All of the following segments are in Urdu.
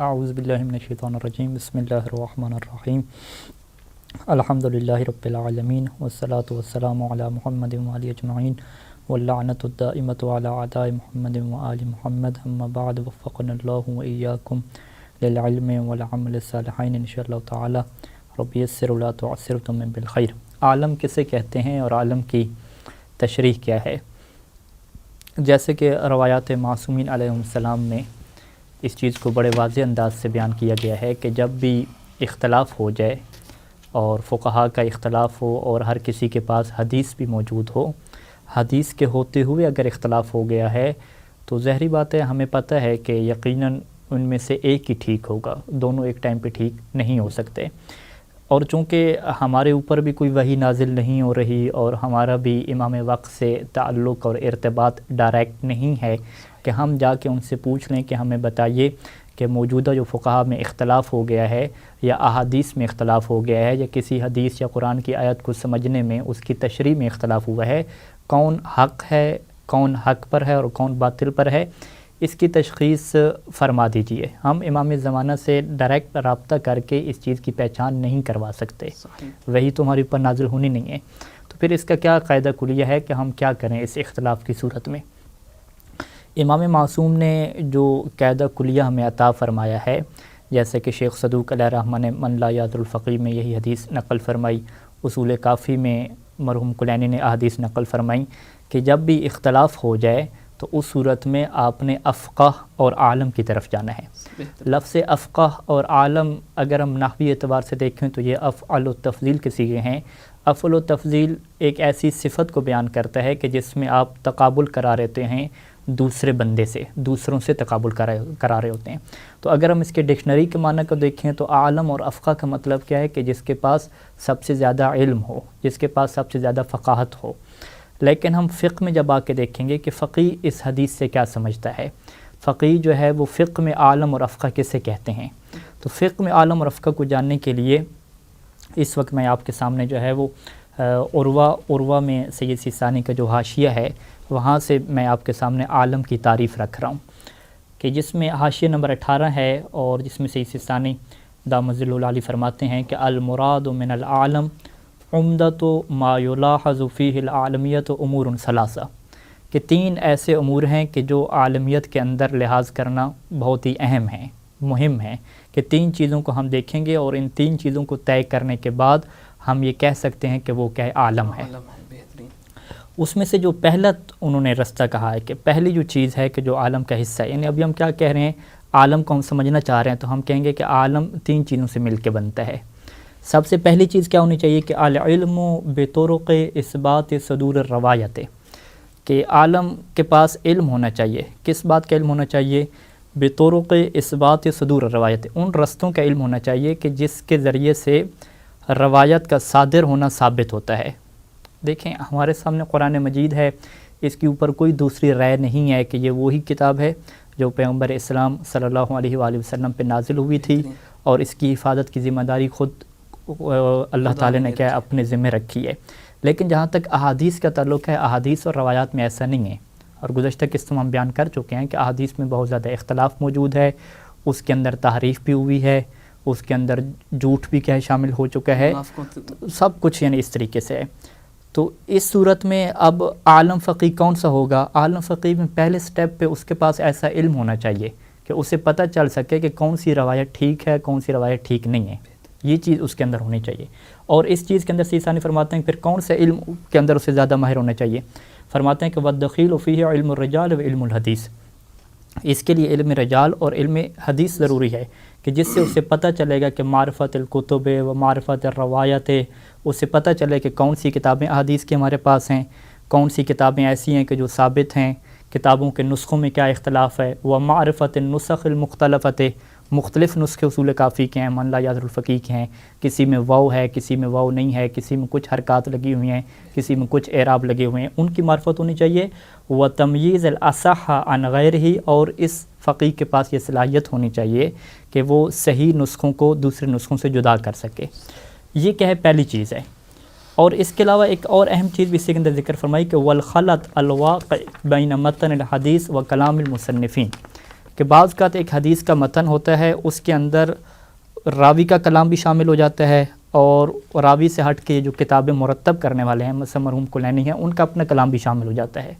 اعوذ باللہ من الشیطان الرجیم بسم اللہ الرحمن الرحیم الحمدللہ رب العالمین والصلاة والسلام علی محمد وآلہ اجمعین واللعنۃ الدائمۃ علی اعداء محمد وآل محمد اما بعد وفقنا اللہ وإیاکم للعلم والعمل الصالحین انشاءاللہ تعالی رب یسر ولا تعسر وتمم بالخیر۔ عالم کسے کہتے ہیں اور عالم کی تشریح کیا ہے؟ جیسے کہ روایات معصومین علیہ السلام میں اس چیز کو بڑے واضح انداز سے بیان کیا گیا ہے کہ جب بھی اختلاف ہو جائے اور فقہا کا اختلاف ہو اور ہر کسی کے پاس حدیث بھی موجود ہو، حدیث کے ہوتے ہوئے اگر اختلاف ہو گیا ہے تو ظاہری بات ہے ہمیں پتہ ہے کہ یقیناً ان میں سے ایک ہی ٹھیک ہوگا، دونوں ایک ٹائم پہ ٹھیک نہیں ہو سکتے۔ اور چونکہ ہمارے اوپر بھی کوئی وحی نازل نہیں ہو رہی اور ہمارا بھی امام وقت سے تعلق اور ارتباط ڈائریکٹ نہیں ہے کہ ہم جا کے ان سے پوچھ لیں کہ ہمیں بتائیے کہ موجودہ جو فقہا میں اختلاف ہو گیا ہے یا احادیث میں اختلاف ہو گیا ہے یا کسی حدیث یا قرآن کی آیت کو سمجھنے میں اس کی تشریح میں اختلاف ہوا ہے، کون حق ہے، کون حق پر ہے اور کون باطل پر ہے، اس کی تشخیص فرما دیجئے۔ ہم امام زمانہ سے ڈائریکٹ رابطہ کر کے اس چیز کی پہچان نہیں کروا سکتے، وہی تمہاری اوپر نازل ہونی نہیں ہے، تو پھر اس کا کیا قاعدہ کلیہ ہے کہ ہم کیا کریں اس اختلاف کی صورت میں؟ امام معصوم نے جو قاعدہ کلیہ ہمیں عطا فرمایا ہے، جیسے کہ شیخ صدوق علیہ الرحمہ نے من لا یاد الفقیہ میں یہی حدیث نقل فرمائی، اصول کافی میں مرحوم کلینی نے احادیث نقل فرمائی کہ جب بھی اختلاف ہو جائے تو اس صورت میں آپ نے افقہ اور عالم کی طرف جانا ہے۔ لفظ افقہ اور عالم اگر ہم نحوی اعتبار سے دیکھیں تو یہ افعل و تفضیل کے صیغے ہیں۔ افعل و تفضیل ایک ایسی صفت کو بیان کرتا ہے کہ جس میں آپ تقابل کرا رہتے ہیں دوسرے بندے سے، دوسروں سے تقابل کرا رہے ہوتے ہیں۔ تو اگر ہم اس کے ڈکشنری کے معنی کو دیکھیں تو عالم اور افقہ کا مطلب کیا ہے کہ جس کے پاس سب سے زیادہ علم ہو، جس کے پاس سب سے زیادہ فقاہت ہو۔ لیکن ہم فقہ میں جب آ کے دیکھیں گے کہ فقیہ اس حدیث سے کیا سمجھتا ہے، فقیہ جو ہے وہ فقہ میں عالم اور افقہ کسے کہتے ہیں۔ تو فقہ میں عالم اور افقہ کو جاننے کے لیے اس وقت میں آپ کے سامنے جو ہے وہ عروہ میں سید سیستانی کا جو حاشیہ ہے وہاں سے میں آپ کے سامنے عالم کی تعریف رکھ رہا ہوں، کہ جس میں حاشیہ نمبر 18 ہے اور جس میں سید سیستانی دامت ظلہ العالی فرماتے ہیں کہ المراد من العالم عمدۃ ما یلاحظ فیہ العالمیت امور ثلاثہ، کہ تین ایسے امور ہیں کہ جو عالمیت کے اندر لحاظ کرنا بہت ہی اہم ہیں، مہم ہیں، کہ تین چیزوں کو ہم دیکھیں گے اور ان تین چیزوں کو طے کرنے کے بعد ہم یہ کہہ سکتے ہیں کہ وہ کیا عالم ہے۔ اس میں سے جو پہلا انہوں نے رستہ کہا ہے کہ پہلی جو چیز ہے کہ جو عالم کا حصہ ہے، یعنی ابھی ہم کیا کہہ رہے ہیں، عالم کو ہم سمجھنا چاہ رہے ہیں تو ہم کہیں گے کہ عالم تین چیزوں سے مل کے بنتا ہے۔ سب سے پہلی چیز کیا ہونی چاہیے کہ العلم بطرق اثبات صدور الروایت، کہ عالم کے پاس علم ہونا چاہیے۔ کس بات کا علم ہونا چاہیے؟ بطرق اثبات صدور الروایت، ان رستوں کا علم ہونا چاہیے کہ جس کے ذریعے سے روایت کا صادر ہونا ثابت ہوتا ہے۔ دیکھیں ہمارے سامنے قرآن مجید ہے، اس کے اوپر کوئی دوسری رائے نہیں ہے کہ یہ وہی کتاب ہے جو پیغمبر اسلام صلی اللہ علیہ وآلہ وسلم پہ نازل ہوئی تھی اور اس کی حفاظت کی ذمہ داری خود اللہ تعالی نے کیا اپنے ذمہ رکھی ہے۔ لیکن جہاں تک احادیث کا تعلق ہے، احادیث اور روایات میں ایسا نہیں ہے، اور گزشتہ قسط میں ہم بیان کر چکے ہیں کہ احادیث میں بہت زیادہ اختلاف موجود ہے، اس کے اندر تحریف بھی ہوئی ہے، اس کے اندر جھوٹ بھی کیا شامل ہو چکا ہے، سب کچھ یعنی اس طریقے سے ہے۔ تو اس صورت میں اب عالم فقیہ کون سا ہوگا؟ عالم فقیہ میں پہلے سٹیپ پہ اس کے پاس ایسا علم ہونا چاہیے کہ اسے پتہ چل سکے کہ کون سی روایت ٹھیک ہے، کون سی روایت ٹھیک نہیں ہے، یہ چیز اس کے اندر ہونی چاہیے۔ اور اس چیز کے اندر سیستانی فرماتے ہیں پھر کون سے علم کے اندر اسے زیادہ ماہر ہونا چاہیے؟ فرماتے ہیں کہ والدخیل فیہ علم الرجال و علم الحدیث، اس کے لیے علم رجال اور علم حدیث ضروری ہے کہ جس سے اسے پتہ چلے گا کہ معرفت الکتب و معرفت الروایت، اسے پتہ چلے کہ کون سی کتابیں احادیث کے ہمارے پاس ہیں، کون سی کتابیں ایسی ہیں کہ جو ثابت ہیں، کتابوں کے نسخوں میں کیا اختلاف ہے، وہ معرفت النسخ المختلفت، مختلف نسخے اصول کافی کے ہیں، من لا یاد الفقیہ کے ہیں، کسی میں واو ہے، کسی میں واو نہیں ہے، کسی میں کچھ حرکات لگی ہوئی ہیں، کسی میں کچھ اعراب لگے ہوئے ہیں، ان کی معرفت ہونی چاہیے۔ و تمییز الاصح عن غیرہ، اور اس فقیہ کے پاس یہ صلاحیت ہونی چاہیے کہ وہ صحیح نسخوں کو دوسرے نسخوں سے جدا کر سکے۔ یہ کیا ہے؟ پہلی چیز ہے۔ اور اس کے علاوہ ایک اور اہم چیز بھی اس کے اندر ذکر فرمائی کہ والخلط الواقع بین متن الحدیث و کلام المصنفین، کہ بعض اوقات ایک حدیث کا متن ہوتا ہے، اس کے اندر راوی کا کلام بھی شامل ہو جاتا ہے، اور راوی سے ہٹ کے جو کتابیں مرتب کرنے والے ہیں مثلا مرحوم کلینی ہیں، ان کا اپنا کلام بھی شامل ہو جاتا ہے۔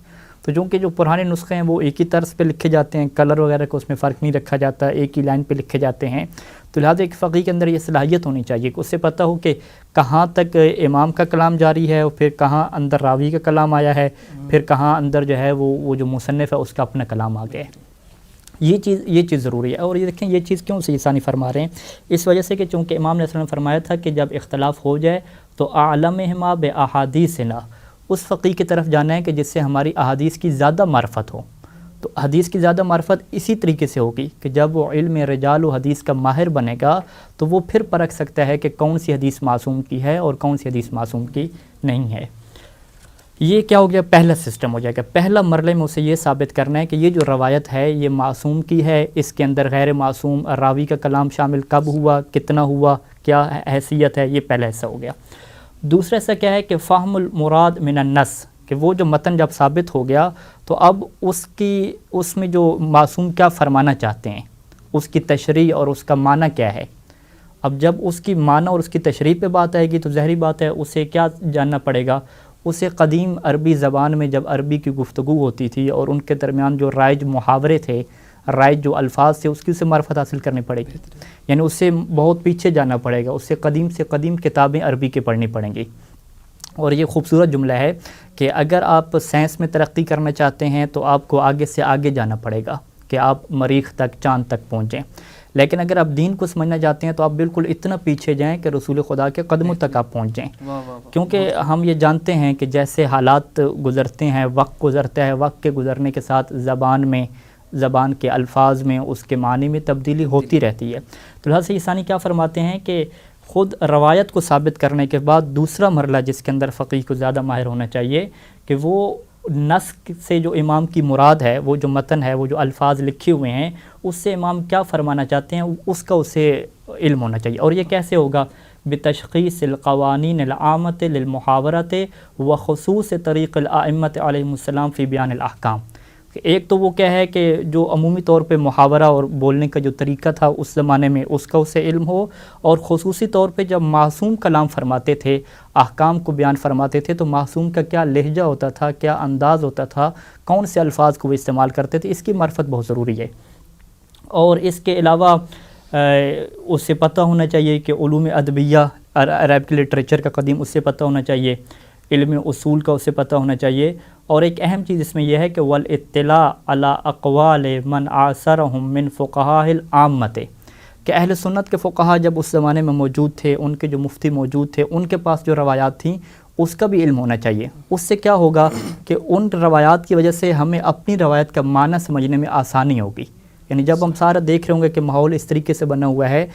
تو چونکہ جو پرانے نسخے ہیں وہ ایک ہی طرز پہ لکھے جاتے ہیں، کلر وغیرہ کا اس میں فرق نہیں رکھا جاتا، ایک ہی لائن پہ لکھے جاتے ہیں، تو لہٰذا ایک فقیہ کے اندر یہ صلاحیت ہونی چاہیے کہ اسے پتہ ہو کہ کہاں تک امام کا کلام جاری ہے، اور پھر کہاں اندر راوی کا کلام آیا ہے، پھر کہاں اندر جو ہے وہ جو مصنف ہے اس کا اپنا کلام آ گیا ہے۔ یہ چیز ضروری ہے۔ اور یہ دیکھیں یہ چیز کیوں سے ثانی فرما رہے ہیں، اس وجہ سے کہ چونکہ امام نے صلی اللہ علیہ وسلم نے فرمایا تھا کہ جب اختلاف ہو جائے تو اعلمہما باحادیثنا، اس فقیہ کی طرف جانا ہے کہ جس سے ہماری احادیث کی زیادہ معرفت ہو۔ تو حدیث کی زیادہ معرفت اسی طریقے سے ہوگی کہ جب وہ علم رجال و حدیث کا ماہر بنے گا تو وہ پھر پرکھ سکتا ہے کہ کون سی حدیث معصوم کی ہے اور کون سی حدیث معصوم کی نہیں ہے۔ یہ کیا ہو گیا، پہلا سسٹم ہو جائے گا۔ پہلا مرحلے میں اسے یہ ثابت کرنا ہے کہ یہ جو روایت ہے یہ معصوم کی ہے، اس کے اندر غیر معصوم راوی کا کلام شامل کب ہوا، کتنا ہوا، کیا حیثیت ہے، یہ پہلا حصہ ہو گیا۔ دوسرا حصہ کیا ہے کہ فہم المراد من النص، کہ وہ جو متن جب ثابت ہو گیا تو اب اس میں جو معصوم کیا فرمانا چاہتے ہیں، اس کی تشریح اور اس کا معنی کیا ہے۔ اب جب اس کی معنی اور اس کی تشریح پہ بات آئے گی تو ظاہری بات ہے اسے کیا جاننا پڑے گا، اسے قدیم عربی زبان میں جب عربی کی گفتگو ہوتی تھی اور ان کے درمیان جو رائج محاورے تھے، رائج جو الفاظ تھے، اس کی اسے معرفت حاصل کرنی پڑے گی، یعنی اس سے بہت پیچھے جانا پڑے گا، اس سے قدیم کتابیں عربی کی پڑھنی پڑیں گی۔ اور یہ خوبصورت جملہ ہے کہ اگر آپ سائنس میں ترقی کرنا چاہتے ہیں تو آپ کو آگے سے آگے جانا پڑے گا کہ آپ مریخ تک، چاند تک پہنچیں، لیکن اگر آپ دین کو سمجھنا چاہتے ہیں تو آپ بالکل اتنا پیچھے جائیں کہ رسول خدا کے قدموں تک آپ پہنچ جائیں۔ کیونکہ ہم یہ جانتے ہیں کہ جیسے حالات گزرتے ہیں، وقت گزرتا ہے، وقت کے گزرنے کے ساتھ زبان کے الفاظ میں، اس کے معنی میں تبدیلی ہوتی رہتی ہے۔ تو لہٰذا ثانی کیا فرماتے ہیں کہ خود روایت کو ثابت کرنے کے بعد دوسرا مرحلہ جس کے اندر فقیہ کو زیادہ ماہر ہونا چاہیے کہ وہ نسخ سے جو امام کی مراد ہے، وہ جو متن ہے، وہ جو الفاظ لکھے ہوئے ہیں، اس سے امام کیا فرمانا چاہتے ہیں اس کا اسے علم ہونا چاہیے۔ اور یہ کیسے ہوگا؟ بتشخیص القوانین العامۃ للمحاورۃ وخصوص طریق الائمۃ علیہم السلام فی بیان الاحکام۔ ایک تو وہ کیا ہے کہ جو عمومی طور پہ محاورہ اور بولنے کا جو طریقہ تھا اس زمانے میں، اس کا اسے علم ہو، اور خصوصی طور پہ جب معصوم کلام فرماتے تھے، احکام کو بیان فرماتے تھے، تو معصوم کا کیا لہجہ ہوتا تھا، کیا انداز ہوتا تھا، کون سے الفاظ کو وہ استعمال کرتے تھے، اس کی معرفت بہت ضروری ہے۔ اور اس کے علاوہ اسے پتہ ہونا چاہیے کہ علوم ادبیہ، عرب کے لٹریچر کا قدیم، اس سے پتہ ہونا چاہیے، علم اصول کا اسے پتہ ہونا چاہیے۔ اور ایک اہم چیز اس میں یہ ہے کہ والاطلاع علی اقوال من عاصرهم من فقہاء العامۃ، کہ اہل سنت کے فقہا جب اس زمانے میں موجود تھے، ان کے جو مفتی موجود تھے، ان کے پاس جو روایات تھیں اس کا بھی علم ہونا چاہیے۔ اس سے کیا ہوگا کہ ان روایات کی وجہ سے ہمیں اپنی روایت کا معنی سمجھنے میں آسانی ہوگی۔ یعنی جب ہم سارا دیکھ رہے ہوں گے کہ ماحول اس طریقے سے بنا ہوا ہے،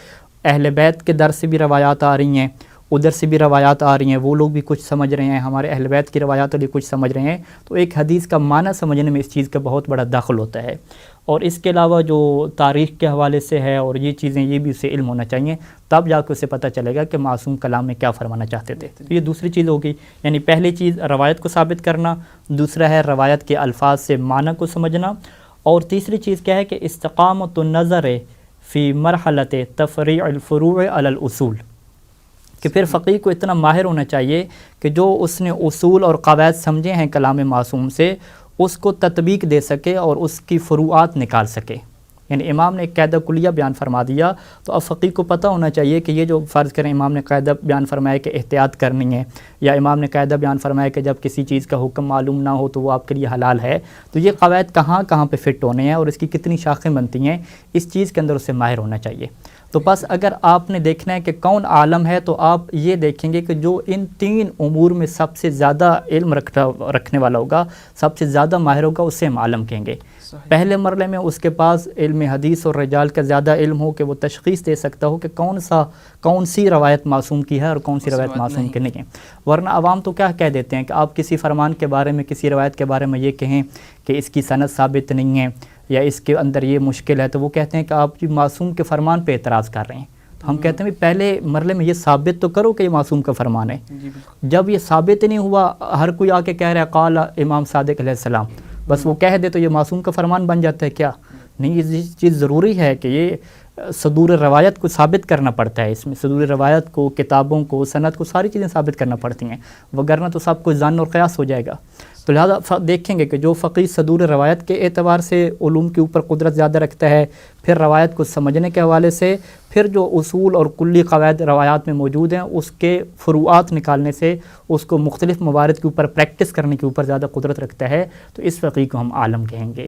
اہل بیت کے در سے بھی روایات آ رہی ہیں، ادھر سے بھی روایات آ رہی ہیں، وہ لوگ بھی کچھ سمجھ رہے ہیں، ہمارے اہل بیت کی روایات بھی کچھ سمجھ رہے ہیں، تو ایک حدیث کا معنی سمجھنے میں اس چیز کا بہت بڑا دخل ہوتا ہے۔ اور اس کے علاوہ جو تاریخ کے حوالے سے ہے اور یہ چیزیں، یہ بھی اسے علم ہونا چاہیے، تب جا کے اسے پتہ چلے گا کہ معصوم کلام میں کیا فرمانا چاہتے تھے۔ تو یہ دوسری چیز ہوگی، یعنی پہلی چیز روایت کو ثابت کرنا، دوسرا ہے روایت کے الفاظ سے معنی کو سمجھنا، اور تیسری چیز کیا ہے کہ استقامت النظر فی مرحلۃ تفریع الفروع علی الاصول، کہ پھر فقیہ کو اتنا ماہر ہونا چاہیے کہ جو اس نے اصول اور قواعد سمجھے ہیں کلام معصوم سے، اس کو تطبیق دے سکے اور اس کی فروعات نکال سکے۔ یعنی امام نے ایک قاعدہ کلیہ بیان فرما دیا، تو اب فقیہ کو پتہ ہونا چاہیے کہ یہ جو فرض کریں امام نے قاعدہ بیان فرمایا کہ احتیاط کرنی ہے، یا امام نے قاعدہ بیان فرمایا کہ جب کسی چیز کا حکم معلوم نہ ہو تو وہ آپ کے لیے حلال ہے، تو یہ قواعد کہاں کہاں پہ فٹ ہونے ہیں اور اس کی کتنی شاخیں بنتی ہیں، اس چیز کے اندر اسے ماہر ہونا چاہیے۔ تو بس اگر آپ نے دیکھنا ہے کہ کون عالم ہے، تو آپ یہ دیکھیں گے کہ جو ان تین امور میں سب سے زیادہ علم رکھنے والا ہوگا، سب سے زیادہ ماہر ہوگا، اسے ہم عالم کہیں گے۔ پہلے مرحلے میں اس کے پاس علم حدیث اور رجال کا زیادہ علم ہو کہ وہ تشخیص دے سکتا ہو کہ کون سی روایت معصوم کی ہے اور کون سی روایت معصوم کی نہیں ہے۔ ورنہ عوام تو کیا کہہ دیتے ہیں کہ آپ کسی فرمان کے بارے میں، کسی روایت کے بارے میں یہ کہیں کہ اس کی سند ثابت نہیں ہے یا اس کے اندر یہ مشکل ہے، تو وہ کہتے ہیں کہ آپ جی معصوم کے فرمان پہ اعتراض کر رہے ہیں۔ تو ہم کہتے ہیں پہلے مرحلے میں یہ ثابت تو کرو کہ یہ معصوم کا فرمان ہے۔ جب یہ ثابت نہیں ہوا، ہر کوئی آ کے کہہ رہا ہے قال امام صادق علیہ السلام، بس وہ کہہ دے تو یہ معصوم کا فرمان بن جاتا ہے کیا؟ نہیں، یہ چیز ضروری ہے کہ یہ صدور روایت کو ثابت کرنا پڑتا ہے، اس میں صدور روایت کو، کتابوں کو، سند کو، ساری چیزیں ثابت کرنا پڑتی ہیں، وگرنہ تو سب کچھ ظن اور قیاس ہو جائے گا۔ تو لہٰذا دیکھیں گے کہ جو فقیہ صدور روایت کے اعتبار سے علوم کے اوپر قدرت زیادہ رکھتا ہے، پھر روایت کو سمجھنے کے حوالے سے، پھر جو اصول اور کلی قواعد روایات میں موجود ہیں اس کے فروعات نکالنے سے، اس کو مختلف موارد کے اوپر پریکٹس کرنے کے اوپر زیادہ قدرت رکھتا ہے، تو اس فقیہ کو ہم عالم کہیں گے۔